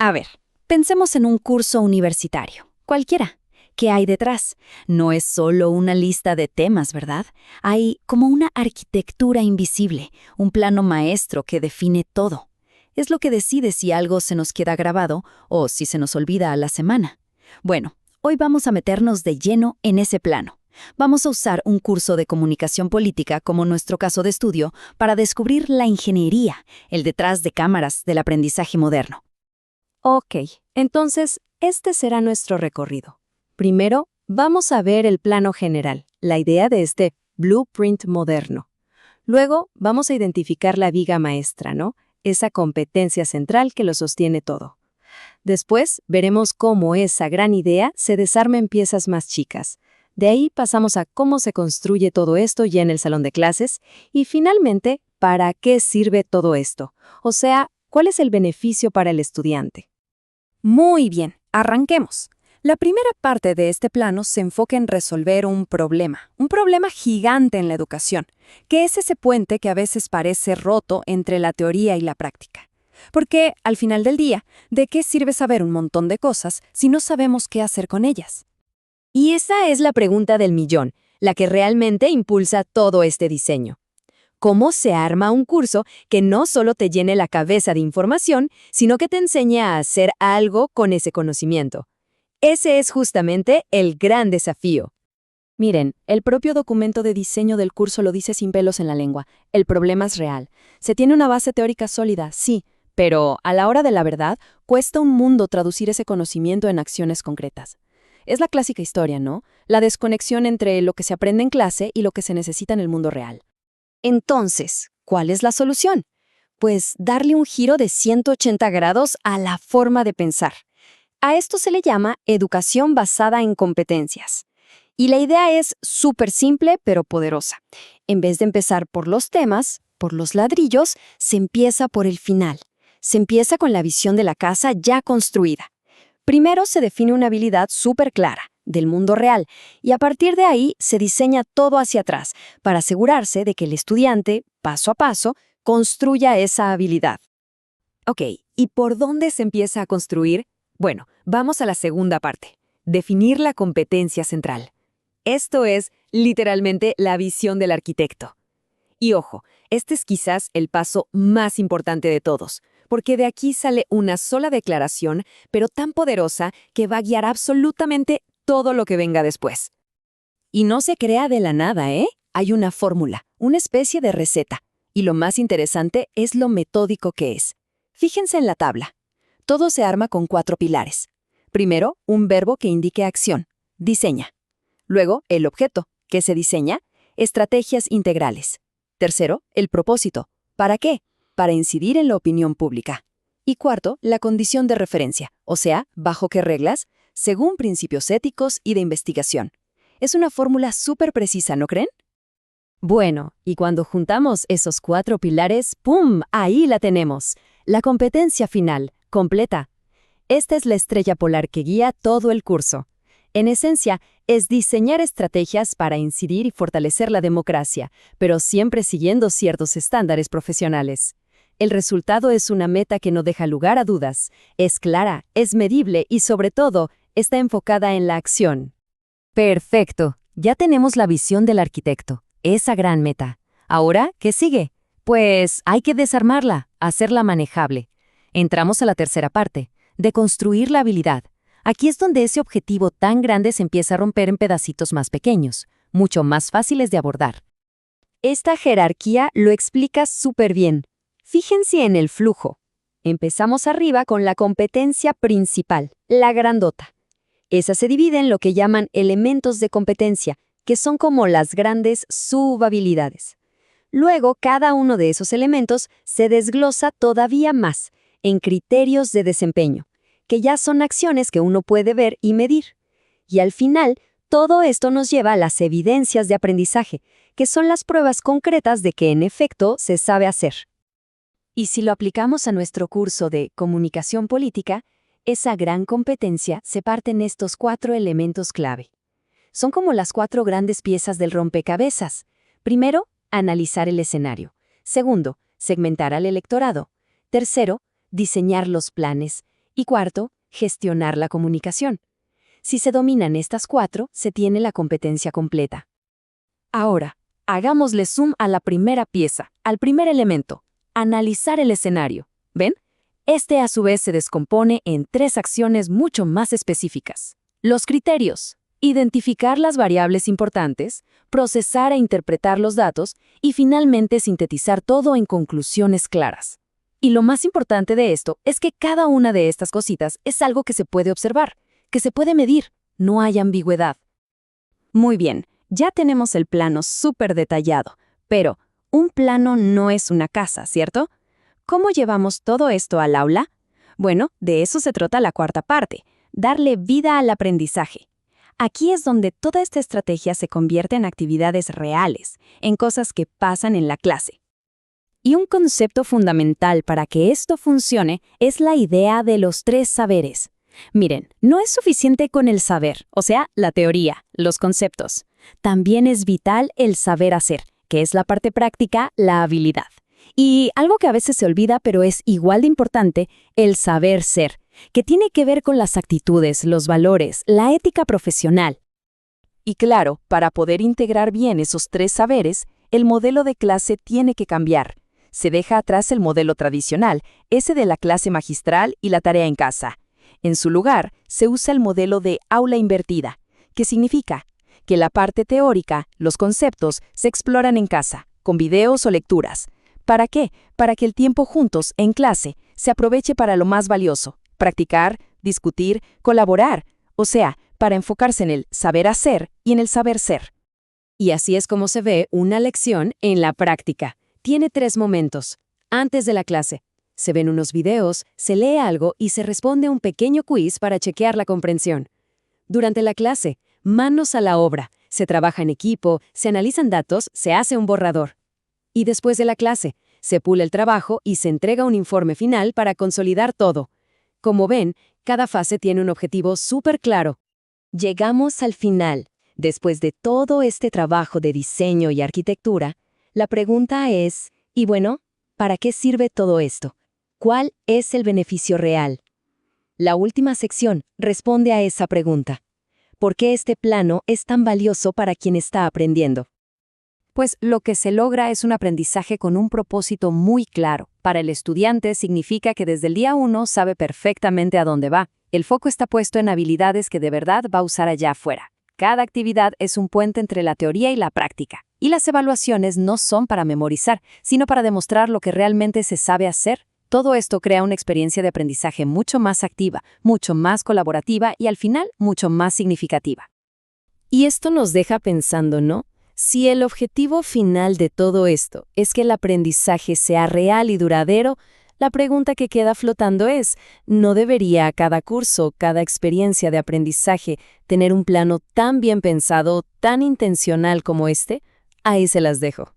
A ver, pensemos en un curso universitario, cualquiera. ¿Qué hay detrás? No es solo una lista de temas, ¿verdad? Hay como una arquitectura invisible, un plano maestro que define todo. Es lo que decide si algo se nos queda grabado o si se nos olvida a la semana. Bueno, hoy vamos a meternos de lleno en ese plano. Vamos a usar un curso de comunicación política como nuestro caso de estudio para descubrir la ingeniería, el detrás de cámaras del aprendizaje moderno. Ok, entonces este será nuestro recorrido. Primero, vamos a ver el plano general, la idea de este blueprint moderno. Luego, vamos a identificar la viga maestra, ¿no? Esa competencia central que lo sostiene todo. Después, veremos cómo esa gran idea se desarma en piezas más chicas. De ahí pasamos a cómo se construye todo esto ya en el salón de clases y finalmente, ¿para qué sirve todo esto? O sea, ¿cuál es el beneficio para el estudiante? Muy bien, arranquemos. La primera parte de este plano se enfoca en resolver un problema gigante en la educación, que es ese puente que a veces parece roto entre la teoría y la práctica. Porque, al final del día, ¿de qué sirve saber un montón de cosas si no sabemos qué hacer con ellas? Y esa es la pregunta del millón, la que realmente impulsa todo este diseño. ¿Cómo se arma un curso que no solo te llene la cabeza de información, sino que te enseñe a hacer algo con ese conocimiento? Ese es justamente el gran desafío. Miren, el propio documento de diseño del curso lo dice sin pelos en la lengua. El problema es real. Se tiene una base teórica sólida, sí, pero a la hora de la verdad, cuesta un mundo traducir ese conocimiento en acciones concretas. Es la clásica historia, ¿no? La desconexión entre lo que se aprende en clase y lo que se necesita en el mundo real. Entonces, ¿cuál es la solución? Pues darle un giro de 180 grados a la forma de pensar. A esto se le llama educación basada en competencias. Y la idea es súper simple pero poderosa. En vez de empezar por los temas, por los ladrillos, se empieza por el final. Se empieza con la visión de la casa ya construida. Primero se define una habilidad súper clara, del mundo real, y a partir de ahí se diseña todo hacia atrás, para asegurarse de que el estudiante, paso a paso, construya esa habilidad. Ok, ¿y por dónde se empieza a construir? Bueno, vamos a la segunda parte, definir la competencia central. Esto es, literalmente, la visión del arquitecto. Y ojo, este es quizás el paso más importante de todos, porque de aquí sale una sola declaración, pero tan poderosa que va a guiar absolutamente todo lo que venga después. Y no se crea de la nada, ¿eh? Hay una fórmula, una especie de receta. Y lo más interesante es lo metódico que es. Fíjense en la tabla. Todo se arma con 4 pilares. Primero, un verbo que indique acción, diseña. Luego, el objeto, que se diseña, estrategias integrales. Tercero, el propósito. ¿Para qué? Para incidir en la opinión pública. Y cuarto, la condición de referencia, o sea, ¿bajo qué reglas? Según principios éticos y de investigación. Es una fórmula súper precisa, ¿no creen? Bueno, y cuando juntamos esos 4 pilares, ¡pum!, ahí la tenemos. La competencia final, completa. Esta es la estrella polar que guía todo el curso. En esencia, es diseñar estrategias para incidir y fortalecer la democracia, pero siempre siguiendo ciertos estándares profesionales. El resultado es una meta que no deja lugar a dudas, es clara, es medible y, sobre todo, está enfocada en la acción. Perfecto, ya tenemos la visión del arquitecto, esa gran meta. ¿Ahora qué sigue? Pues hay que desarmarla, hacerla manejable. Entramos a la tercera parte, de construir la habilidad. Aquí es donde ese objetivo tan grande se empieza a romper en pedacitos más pequeños, mucho más fáciles de abordar. Esta jerarquía lo explica súper bien. Fíjense en el flujo. Empezamos arriba con la competencia principal, la grandota. Esa se divide en lo que llaman elementos de competencia, que son como las grandes subhabilidades. Luego, cada uno de esos elementos se desglosa todavía más, en criterios de desempeño, que ya son acciones que uno puede ver y medir. Y al final, todo esto nos lleva a las evidencias de aprendizaje, que son las pruebas concretas de que en efecto se sabe hacer. Y si lo aplicamos a nuestro curso de comunicación política, esa gran competencia se parte en estos 4 elementos clave. Son como las 4 grandes piezas del rompecabezas. Primero, analizar el escenario. Segundo, segmentar al electorado. Tercero, diseñar los planes. Y cuarto, gestionar la comunicación. Si se dominan estas 4, se tiene la competencia completa. Ahora, hagámosle zoom a la primera pieza, al primer elemento, analizar el escenario. ¿Ven? Este a su vez se descompone en 3 acciones mucho más específicas. Los criterios: identificar las variables importantes, procesar e interpretar los datos y finalmente sintetizar todo en conclusiones claras. Y lo más importante de esto es que cada una de estas cositas es algo que se puede observar, que se puede medir, no hay ambigüedad. Muy bien, ya tenemos el plano súper detallado, pero un plano no es una casa, ¿cierto? ¿Cómo llevamos todo esto al aula? Bueno, de eso se trata la cuarta parte, darle vida al aprendizaje. Aquí es donde toda esta estrategia se convierte en actividades reales, en cosas que pasan en la clase. Y un concepto fundamental para que esto funcione es la idea de los 3 saberes. Miren, no es suficiente con el saber, o sea, la teoría, los conceptos. También es vital el saber hacer, que es la parte práctica, la habilidad. Y algo que a veces se olvida, pero es igual de importante, el saber ser, que tiene que ver con las actitudes, los valores, la ética profesional. Y claro, para poder integrar bien esos 3 saberes, el modelo de clase tiene que cambiar. Se deja atrás el modelo tradicional, ese de la clase magistral y la tarea en casa. En su lugar, se usa el modelo de aula invertida, que significa que la parte teórica, los conceptos, se exploran en casa, con videos o lecturas. ¿Para qué? Para que el tiempo juntos, en clase, se aproveche para lo más valioso: practicar, discutir, colaborar, o sea, para enfocarse en el saber hacer y en el saber ser. Y así es como se ve una lección en la práctica. Tiene 3 momentos. Antes de la clase, se ven unos videos, se lee algo y se responde a un pequeño quiz para chequear la comprensión. Durante la clase, manos a la obra, se trabaja en equipo, se analizan datos, se hace un borrador. Y después de la clase, se pula el trabajo y se entrega un informe final para consolidar todo. Como ven, cada fase tiene un objetivo súper claro. Llegamos al final. Después de todo este trabajo de diseño y arquitectura, la pregunta es, ¿y bueno, para qué sirve todo esto? ¿Cuál es el beneficio real? La última sección responde a esa pregunta. ¿Por qué este plano es tan valioso para quien está aprendiendo? Pues lo que se logra es un aprendizaje con un propósito muy claro. Para el estudiante significa que desde el día 1 sabe perfectamente a dónde va. El foco está puesto en habilidades que de verdad va a usar allá afuera. Cada actividad es un puente entre la teoría y la práctica. Y las evaluaciones no son para memorizar, sino para demostrar lo que realmente se sabe hacer. Todo esto crea una experiencia de aprendizaje mucho más activa, mucho más colaborativa y al final mucho más significativa. Y esto nos deja pensando, ¿no? Si el objetivo final de todo esto es que el aprendizaje sea real y duradero, la pregunta que queda flotando es, ¿no debería cada curso, cada experiencia de aprendizaje tener un plano tan bien pensado, tan intencional como este? Ahí se las dejo.